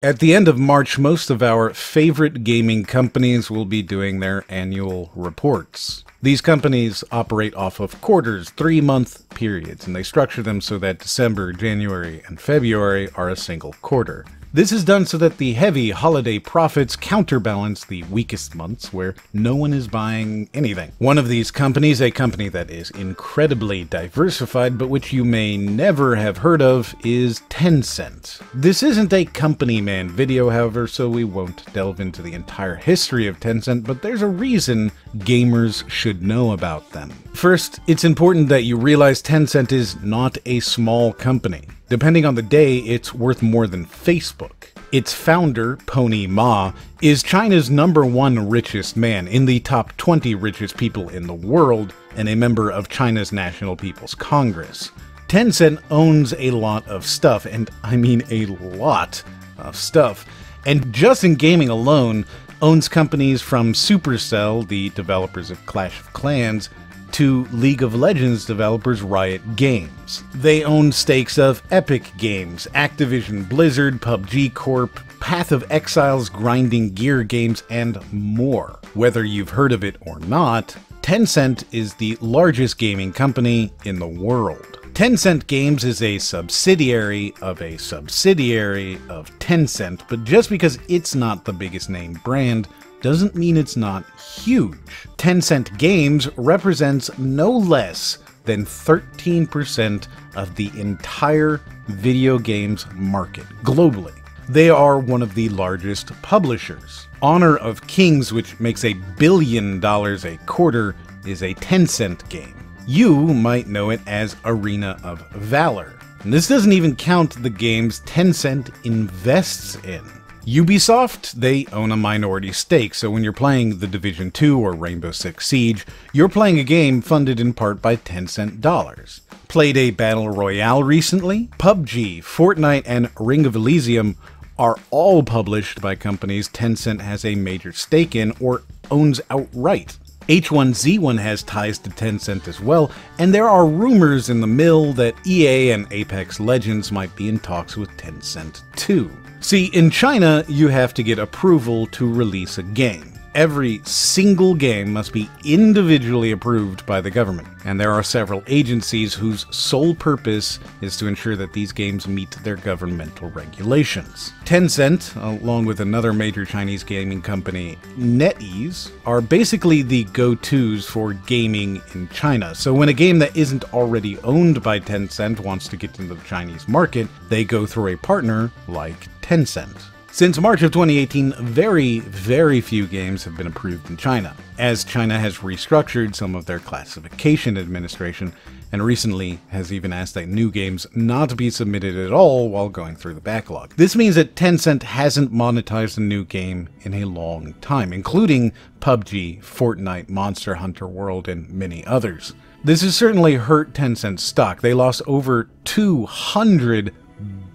At the end of March, most of our favorite gaming companies will be doing their annual reports. These companies operate off of quarters, 3-month periods, and they structure them so that December, January, and February are a single quarter. This is done so that the heavy holiday profits counterbalance the weakest months where no one is buying anything. One of these companies, a company that is incredibly diversified but which you may never have heard of, is Tencent. This isn't a company man video, however, so we won't delve into the entire history of Tencent, but there's a reason gamers should know about them. First, it's important that you realize Tencent is not a small company. Depending on the day, it's worth more than Facebook. Its founder, Pony Ma, is China's #1 richest man, in the top 20 richest people in the world, and a member of China's National People's Congress. Tencent owns a lot of stuff, and I mean a lot of stuff, and just in gaming alone, owns companies from Supercell, the developers of Clash of Clans, to League of Legends developers Riot Games. They own stakes of Epic Games, Activision Blizzard, PUBG Corp, Path of Exile's Grinding Gear Games, and more. Whether you've heard of it or not, Tencent is the largest gaming company in the world. Tencent Games is a subsidiary of Tencent, but just because it's not the biggest name brand doesn't mean it's not huge. Tencent Games represents no less than 13% of the entire video games market globally. They are one of the largest publishers. Honor of Kings, which makes $1 billion a quarter, is a Tencent game. You might know it as Arena of Valor. And this doesn't even count the games Tencent invests in. Ubisoft, they own a minority stake, so when you're playing The Division 2 or Rainbow Six Siege, you're playing a game funded in part by Tencent dollars. Played a battle royale recently? PUBG, Fortnite, and Ring of Elysium are all published by companies Tencent has a major stake in or owns outright. H1Z1 has ties to Tencent as well, and there are rumors in the mill that EA and Apex Legends might be in talks with Tencent too. See, in China, you have to get approval to release a game. Every single game must be individually approved by the government, and there are several agencies whose sole purpose is to ensure that these games meet their governmental regulations. Tencent, along with another major Chinese gaming company, NetEase, are basically the go-tos for gaming in China. So when a game that isn't already owned by Tencent wants to get into the Chinese market, they go through a partner like Tencent. Since March of 2018, very few games have been approved in China, as China has restructured some of their classification administration, and recently has even asked that new games not be submitted at all while going through the backlog. This means that Tencent hasn't monetized a new game in a long time, including PUBG, Fortnite, Monster Hunter World, and many others. This has certainly hurt Tencent's stock. They lost over $200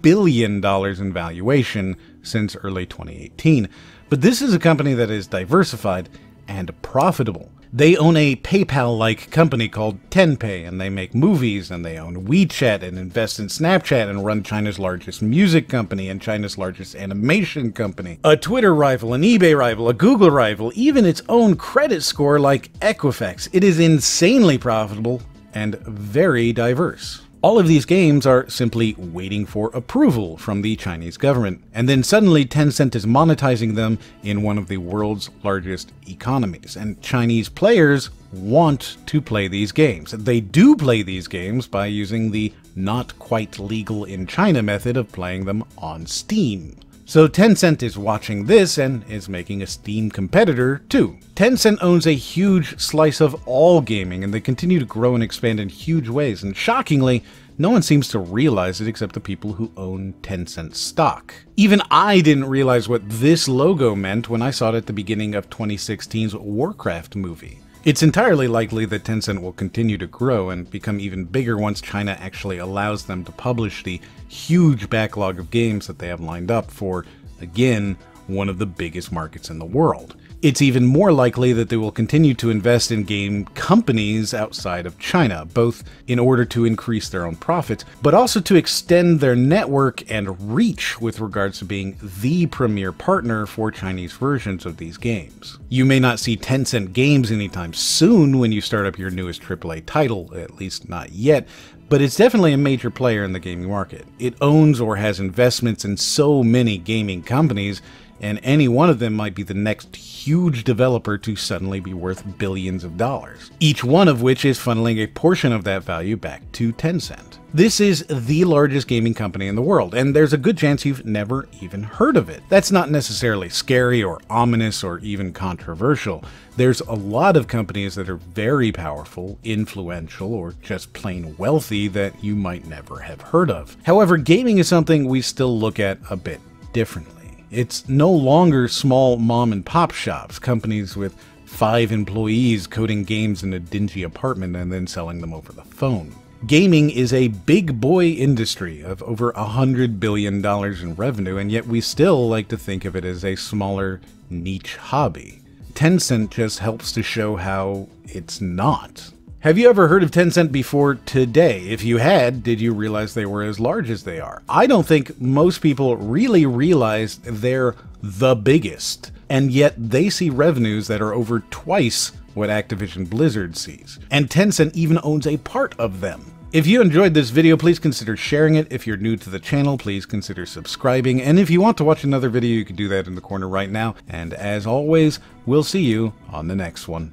billion in valuation since early 2018. But this is a company that is diversified and profitable. They own a PayPal-like company called Tenpay, and they make movies, and they own WeChat and invest in Snapchat and run China's largest music company and China's largest animation company, a Twitter rival, an eBay rival, a Google rival, even its own credit score like Equifax. It is insanely profitable and very diverse. All of these games are simply waiting for approval from the Chinese government, and then suddenly Tencent is monetizing them in one of the world's largest economies, and Chinese players want to play these games. They do play these games by using the not quite legal in China method of playing them on Steam. So Tencent is watching this and is making a Steam competitor too. Tencent owns a huge slice of all gaming, and they continue to grow and expand in huge ways, and shockingly, no one seems to realize it except the people who own Tencent stock. Even I didn't realize what this logo meant when I saw it at the beginning of 2016's Warcraft movie. It's entirely likely that Tencent will continue to grow and become even bigger once China actually allows them to publish the huge backlog of games that they have lined up for, again, one of the biggest markets in the world. It's even more likely that they will continue to invest in game companies outside of China, both in order to increase their own profits, but also to extend their network and reach with regards to being the premier partner for Chinese versions of these games. You may not see Tencent Games anytime soon when you start up your newest AAA title, at least not yet, but it's definitely a major player in the gaming market. It owns or has investments in so many gaming companies, and any one of them might be the next huge developer to suddenly be worth billions of dollars, each one of which is funneling a portion of that value back to Tencent. This is the largest gaming company in the world, and there's a good chance you've never even heard of it. That's not necessarily scary or ominous or even controversial. There's a lot of companies that are very powerful, influential, or just plain wealthy that you might never have heard of. However, gaming is something we still look at a bit differently. It's no longer small mom and pop shops, companies with 5 employees coding games in a dingy apartment and then selling them over the phone. Gaming is a big boy industry of over $100 billion in revenue, and yet we still like to think of it as a smaller niche hobby. Tencent just helps to show how it's not. Have you ever heard of Tencent before today? If you had, did you realize they were as large as they are? I don't think most people really realize they're the biggest, and yet they see revenues that are over twice what Activision Blizzard sees. And Tencent even owns a part of them. If you enjoyed this video, please consider sharing it. If you're new to the channel, please consider subscribing. And if you want to watch another video, you can do that in the corner right now. And as always, we'll see you on the next one.